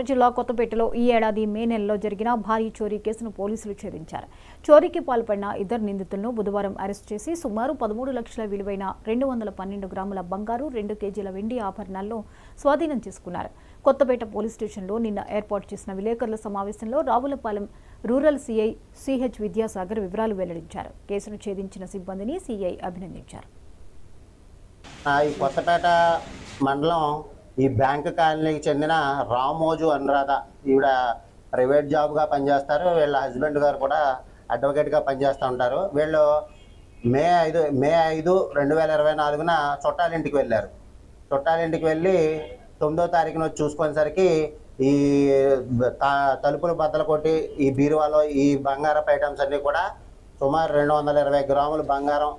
జిల్లా కొత్తపేటలో ఈ ఏడాది మే నెలలో జరిగిన భారీ చోరీ కేసును పోలీసులు ఛేదించారు. చోరీకి పాల్పడిన ఇద్దరు నిందితులను బుధవారం అరెస్ట్ చేసి సుమారు 13 లక్షల విలువైన 212 గ్రాముల బంగారు, 2 కేజీల వెండి ఆభరణాలను స్వాధీనం చేసుకున్నారు. కొత్తపేట పోలీస్ స్టేషన్లో నిన్న ఏర్పాటు చేసిన విలేకరుల సమావేశంలో Ravulapalem rural CI CH Vidyasagar వివరాలు వెల్లడించారు. కేసును ఛేదించిన సిబ్బందిని సీఐ అభినందించారు. కొత్తపేట మండలం ఈ బ్యాంక్ కాలనీకి చెందిన రామోజు అనురాధ ఈవిడ ప్రైవేట్ జాబ్గా పనిచేస్తారు. వీళ్ళ హస్బెండ్ గారు కూడా అడ్వకేట్గా పనిచేస్తూ ఉంటారు. వీళ్ళు మే 5, 2024 చుట్టాలింటికి వెళ్ళారు. చుట్టాలింటికి వెళ్ళి 9వ తారీఖున చూసుకునేసరికి ఈ తలుపులు బద్దలు కొట్టి ఈ బీరువాలో ఈ బంగారపు ఐటమ్స్ అన్నీ కూడా సుమారు 220 గ్రాములు బంగారం,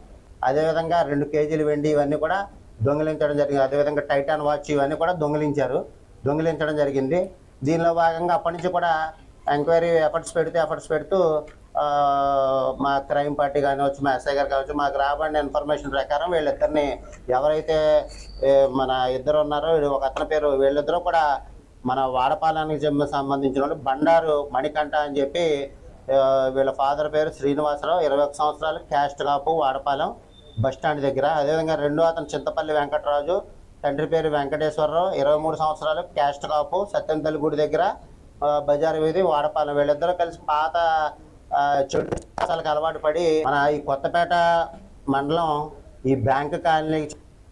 అదేవిధంగా 2 కేజీలు వెండి ఇవన్నీ కూడా దొంగిలించడం జరిగింది. అదేవిధంగా టైటాన్ వాచ్ ఇవన్నీ కూడా దొంగిలించడం జరిగింది. దీనిలో భాగంగా అప్పటి నుంచి కూడా ఎంక్వైరీ ఎఫర్ట్స్ పెడుతూ మా క్రైమ్ పార్టీ కానివచ్చు, మా ఎస్ఐ గారు కావచ్చు, మాకు రాబడిన ఇన్ఫర్మేషన్ ప్రకారం వీళ్ళిద్దరిని ఎవరైతే మన ఇద్దరు ఉన్నారో ఒక అతని పేరు, వీళ్ళిద్దరూ కూడా మన వాడపాలానికి సంబంధించిన వాళ్ళు బండారు మణికంఠ అని చెప్పి, వీళ్ళ ఫాదర్ పేరు శ్రీనివాసరావు, 21 సంవత్సరాలు, క్యాస్ట్ కాపు, వాడపాలెం బస్టాండ్ దగ్గర. అదేవిధంగా రెండో అతను చింతపల్లి వెంకటరాజు, తండ్రి పేరు వెంకటేశ్వరరావు, 23 సంవత్సరాలు, క్యాస్ట్ కాపు, సత్యంతల్లి గుడి దగ్గర, బజారు వీధి, వాడపాలెం. వీళ్ళిద్దరూ కలిసి పాత చెడు అలవాటు పడి మన ఈ కొత్తపేట మండలం ఈ బ్యాంక్ కాలనీకి